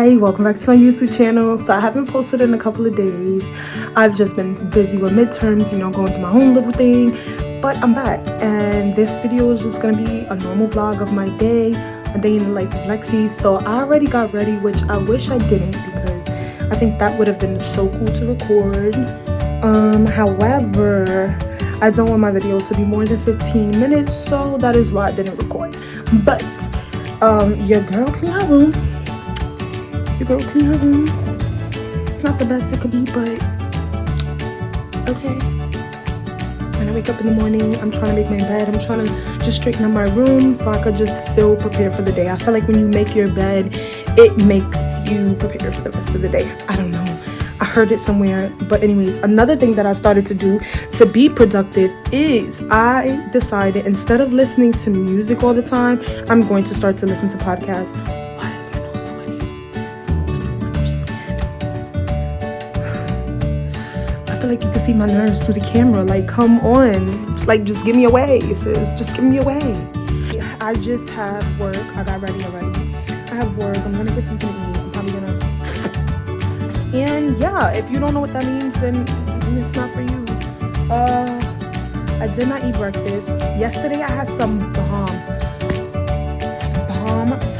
Hi, welcome back to my YouTube channel. So I haven't posted in a couple of days. I've just been busy with midterms, going through my own little thing, but I'm back, and this video is just gonna be a normal vlog of my day, a day in the life of Lexi. So I already got ready, which I wish I didn't, because I think that would have been so cool to record. However, I don't want my video to be more than 15 minutes, so that is why I didn't record. But your girl cleaned her room. It's not the best it could be, but okay. When I wake up in the morning, I'm trying to make my bed. I'm trying to just straighten up my room so I could just feel prepared for the day. I feel like when you make your bed, it makes you prepared for the rest of the day. I don't know, I heard it somewhere. But anyways, another thing that I started to do to be productive is I decided, instead of listening to music all the time, I'm going to start to listen to podcasts. Why is my nose sweaty? I don't understand. I feel like you can see my nerves through the camera. Like, come on, like, just give me away, sis. Just give me away. I just have work. I got ready already. I have work. I'm gonna get something to eat. I'm probably gonna. And yeah, if you don't know what that means, then it's not for you. I did not eat breakfast. Yesterday I had some bomb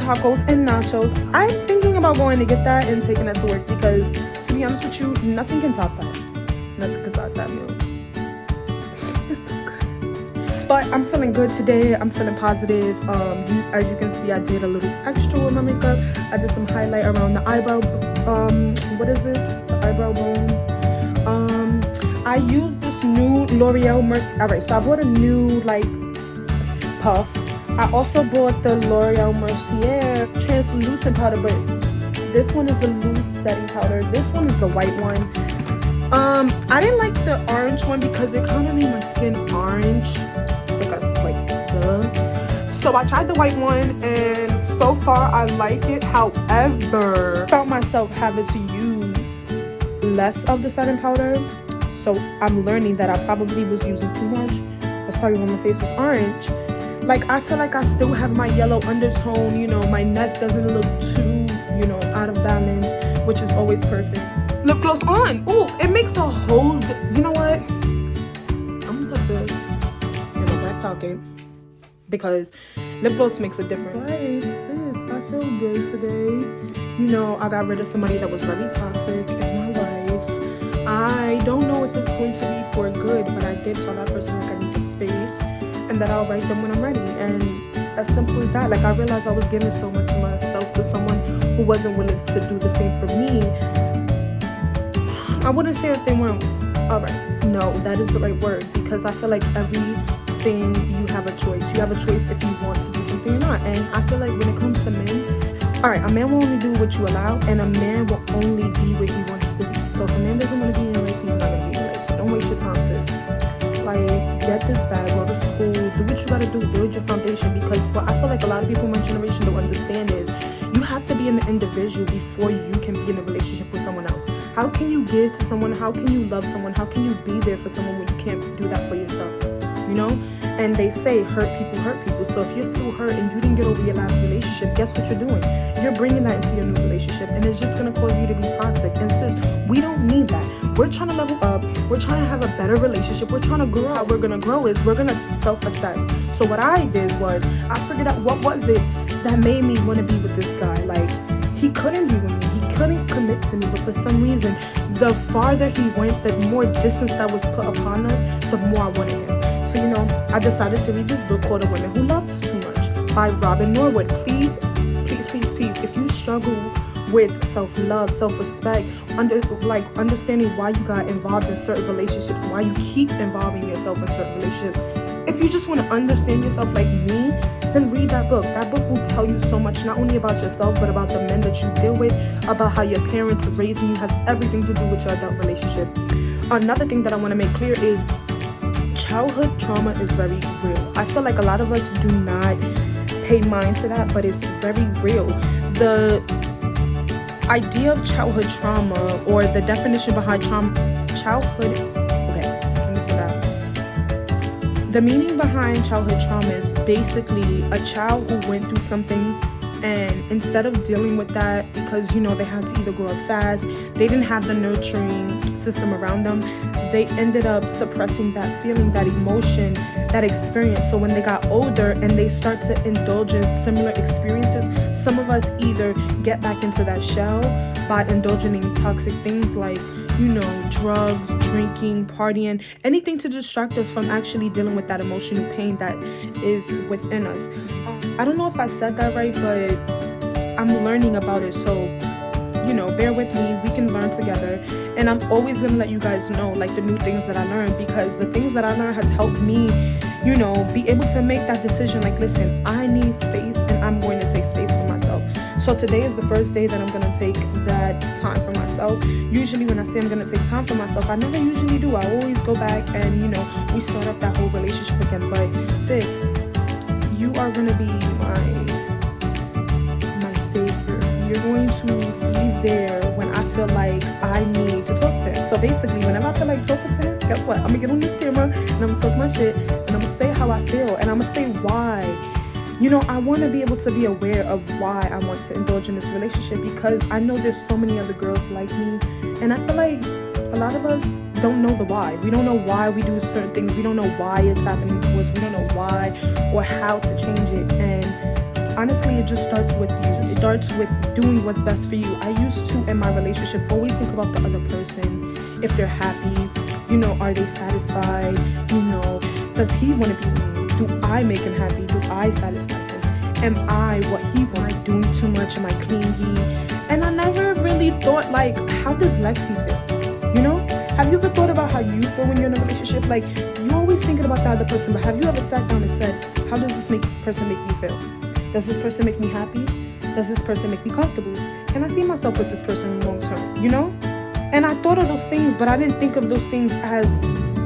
tacos and nachos. I'm thinking about going to get that and taking that to work, because to be honest with you, nothing can top that. Nothing can top that meal. It's so good. But I'm feeling good today. I'm feeling positive. As you can see, I did a little extra with my makeup. I did some highlight around the eyebrow. What is this? The eyebrow bone. I used this new L'Oreal Mercier. Alright, so I bought a new puff. I also bought the L'Oreal Mercier translucent powder, but this one is the loose setting powder. This one is the white one. I didn't like the orange one because it kind of made my skin orange. So I tried the white one, and so far I like it. However, I found myself having to use less of the setting powder. So I'm learning that I probably was using too much. That's probably why my face was orange. Like, I feel like I still have my yellow undertone. My neck doesn't look too, out of balance, which is always perfect. Lip gloss on. Ooh, it makes a whole, you know what? I'm gonna put this in my back pocket, because lip gloss makes a difference. Right, sis, I feel good today. I got rid of somebody that was very toxic in my life. I don't know if it's going to be for good, but I did tell that person I needed space and that I'll write them when I'm ready. And as simple as that. I realized I was giving so much of myself to someone who wasn't willing to do the same for me. I wouldn't say that they weren't alright. No, that is the right word, because I feel like everything you have a choice. You have a choice if you want to do something or not. And I feel like when it comes to men, alright, a man will only do what you allow, and a man will only be where he wants to be. So if a man doesn't want to be in your life, he's not going to be in your life. So don't waste your time, sis. Get this bag, go to school, do what you gotta do, build your foundation. Because what I feel like a lot of people in my generation don't understand is you have to be an individual before you can be in a relationship with someone else. How can you give to someone? How can you love someone? How can you be there for someone when you can't do that for yourself? And they say hurt people. So if you're still hurt and you didn't get over your last relationship, guess what you're doing? You're bringing that into your new relationship, and it's just gonna cause you to be toxic. And sis, we don't need that. We're trying to level up. We're trying to have a better relationship. We're trying to grow. How we're gonna grow is we're gonna self-assess. So what I did was I figured out what was it that made me want to be with this guy. He couldn't be with me. He couldn't commit to me, but for some reason, the farther he went, the more distance that was put upon us, the more I wanted him. So, I decided to read this book called A Woman Who Loves Too Much by Robin Norwood. Please, if you struggle with self-love, self-respect, understanding why you got involved in certain relationships, why you keep involving yourself in certain relationships, if you just want to understand yourself like me, then read that book. That book will tell you so much, not only about yourself, but about the men that you deal with, about how your parents raising you has everything to do with your adult relationship. Another thing that I want to make clear is childhood trauma is very real. I feel like a lot of us do not pay mind to that, but it's very real. The idea of childhood trauma, or the definition behind childhood, the meaning behind childhood trauma is basically a child who went through something And instead of dealing with that, because they had to either grow up fast, they didn't have the nurturing system around them, they ended up suppressing that feeling, that emotion, that experience. So when they got older and they start to indulge in similar experiences, some of us either get back into that shell by indulging in toxic things like drugs, drinking, partying, anything to distract us from actually dealing with that emotional pain that is within us. I don't know if I said that right, but I'm learning about it, so bear with me. We can learn together, and I'm always gonna let you guys know like the new things that I learned, because the things that I learned has helped me be able to make that decision. Like, listen, I need space, and I'm going to take space for myself. So today is the first day that I'm gonna take that time for myself. Usually when I say I'm gonna take time for myself, I never usually do. I always go back and we start up that whole relationship again. But sis, you are gonna be my savior. You're going to be there when I feel like I need to talk to him. So basically, whenever I feel like talking to him, guess what? I'm gonna get on this camera and I'm gonna talk my shit and I'm gonna say how I feel and I'm gonna say why. I want to be able to be aware of why I want to indulge in this relationship, because I know there's so many other girls like me, and I feel like a lot of us don't know the why. We don't know why we do certain things. We don't know why it's happening to us. We don't know why or how to change it. And honestly, it just starts with you. It starts with doing what's best for you. I used to, in my relationship, always think about the other person. If they're happy, are they satisfied? Does he want to be with me? Do I make him happy? Do I satisfy him? Am I what he wants? Am I doing too much? Am I clingy? And I never really thought, like, how does Lexi feel? Have you ever thought about how you feel when you're in a relationship? Like, you're always thinking about the other person, but have you ever sat down and said, how does this person make me feel? Does this person make me happy? Does this person make me comfortable? Can I see myself with this person long term? And I thought of those things, but I didn't think of those things as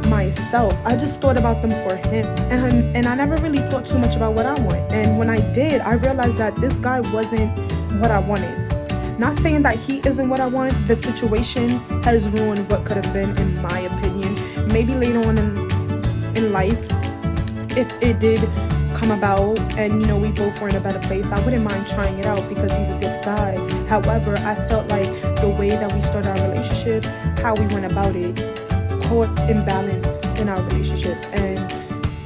myself. I just thought about them for him, and I never really thought too much about what I want. And when I did, I realized that this guy wasn't what I wanted. Not saying that he isn't what I want. The situation has ruined what could have been, in my opinion. Maybe later on in life, if it did come about and we both were in a better place, I wouldn't mind trying it out because he's a good guy. However, I felt like the way that we started our relationship, how we went about it, caught imbalance in our relationship, and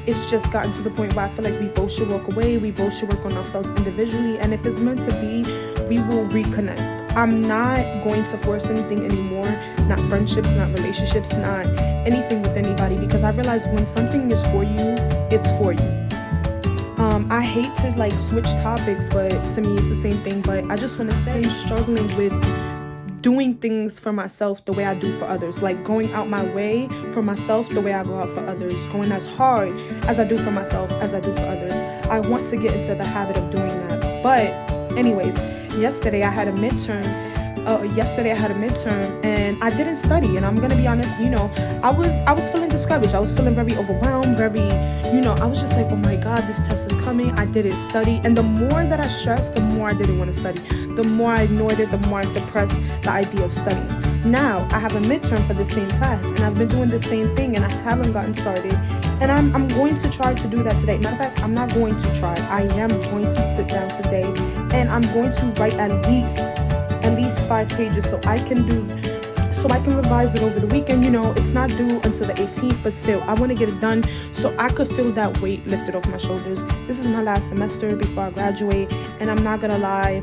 it's just gotten to the point where I feel like we both should walk away. We both should work on ourselves individually, and if it's meant to be, we will reconnect. I'm not going to force anything anymore, not friendships, not relationships, not anything with anybody, because I realize when something is for you, it's for you. I hate to like switch topics, but to me it's the same thing. But I just want to say I'm struggling with doing things for myself the way I do for others, like going out my way for myself the way I go out for others, going as hard as I do for myself as I do for others. I want to get into the habit of doing that. But anyways, yesterday I had a midterm and I didn't study, and I'm gonna be honest, I was feeling discouraged. I was feeling very overwhelmed, I was just like, oh my god, this test is coming. I didn't study, and the more that I stressed, the more I didn't want to study. The more I ignored it, the more I suppressed the idea of studying. Now I have a midterm for the same class, and I've been doing the same thing, and I haven't gotten started, and I'm going to try to do that today. Matter of fact, I'm not going to try. I am going to sit down today, and I'm going to write at least 5 pages so I can revise it over the weekend. It's not due until the 18th, but still, I want to get it done so I could feel that weight lifted off my shoulders. This is my last semester before I graduate, and I'm not gonna lie,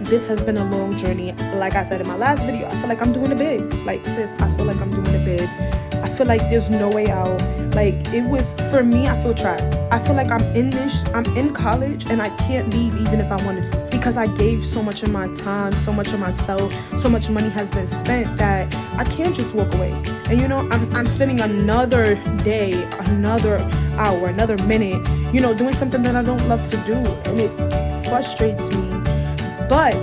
this has been a long journey. Like I said in my last video, I feel like I'm doing it big. Like, sis, I feel like I'm doing it big. I feel like there's no way out. Like, it was, for me, I feel trapped. I feel like I'm in college and I can't leave even if I wanted to, because I gave so much of my time, so much of myself, so much money has been spent that I can't just walk away. And I'm spending another day, another hour, another minute, doing something that I don't love to do, and it frustrates me. But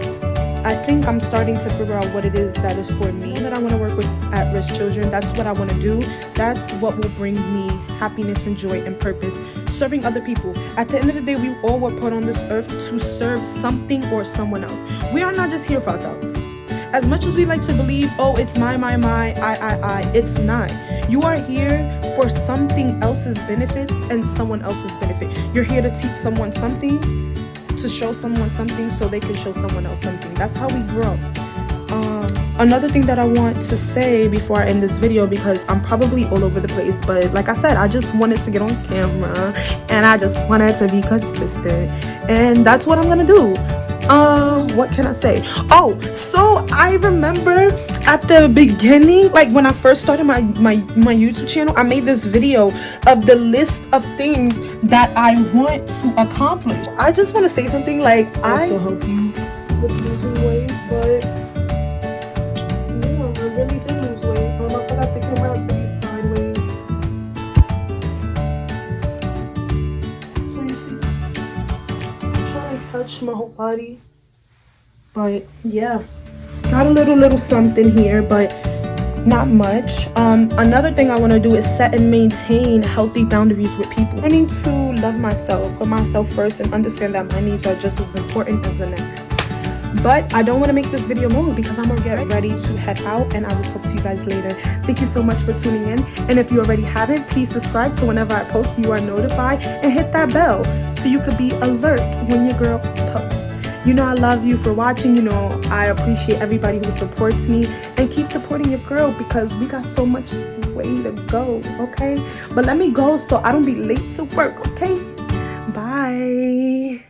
I think I'm starting to figure out what it is that is for me, that I want to work with at-risk children. That's what I want to do. That's what will bring me happiness and joy and purpose. Serving other people. At the end of the day, we all were put on this earth to serve something or someone else. We are not just here for ourselves. As much as we like to believe, oh, it's my, I, it's not. You are here for something else's benefit and someone else's benefit. You're here to teach someone something, to show someone something so they can show someone else something. That's how we grow. Another thing that I want to say before I end this video, because I'm probably all over the place, but like I said, I just wanted to get on camera and I just wanted to be consistent, and that's what I'm gonna do. What can I say? Oh, so I remember at the beginning, like when I first started my YouTube channel, I made this video of the list of things that I want to accomplish. I just want to say something, like, I also help you with losing weight, but yeah, I really did lose weight. I forgot the camera has to be sideways, so you see, I'm trying to catch my whole body. But yeah, got a little something here, but not much. Another thing I want to do is set and maintain healthy boundaries with people. I need to love myself, put myself first, and understand that my needs are just as important as the next. But I don't want to make this video long because I'm gonna get ready to head out, and I will talk to you guys later. Thank you so much for tuning in, and if you already haven't, please subscribe so whenever I post you are notified, and hit that bell so you could be alert when your girl posts. You know I love you for watching. You know I appreciate everybody who supports me, and keep supporting your girl because we got so much way to go, okay? But let me go so I don't be late to work, okay? Bye.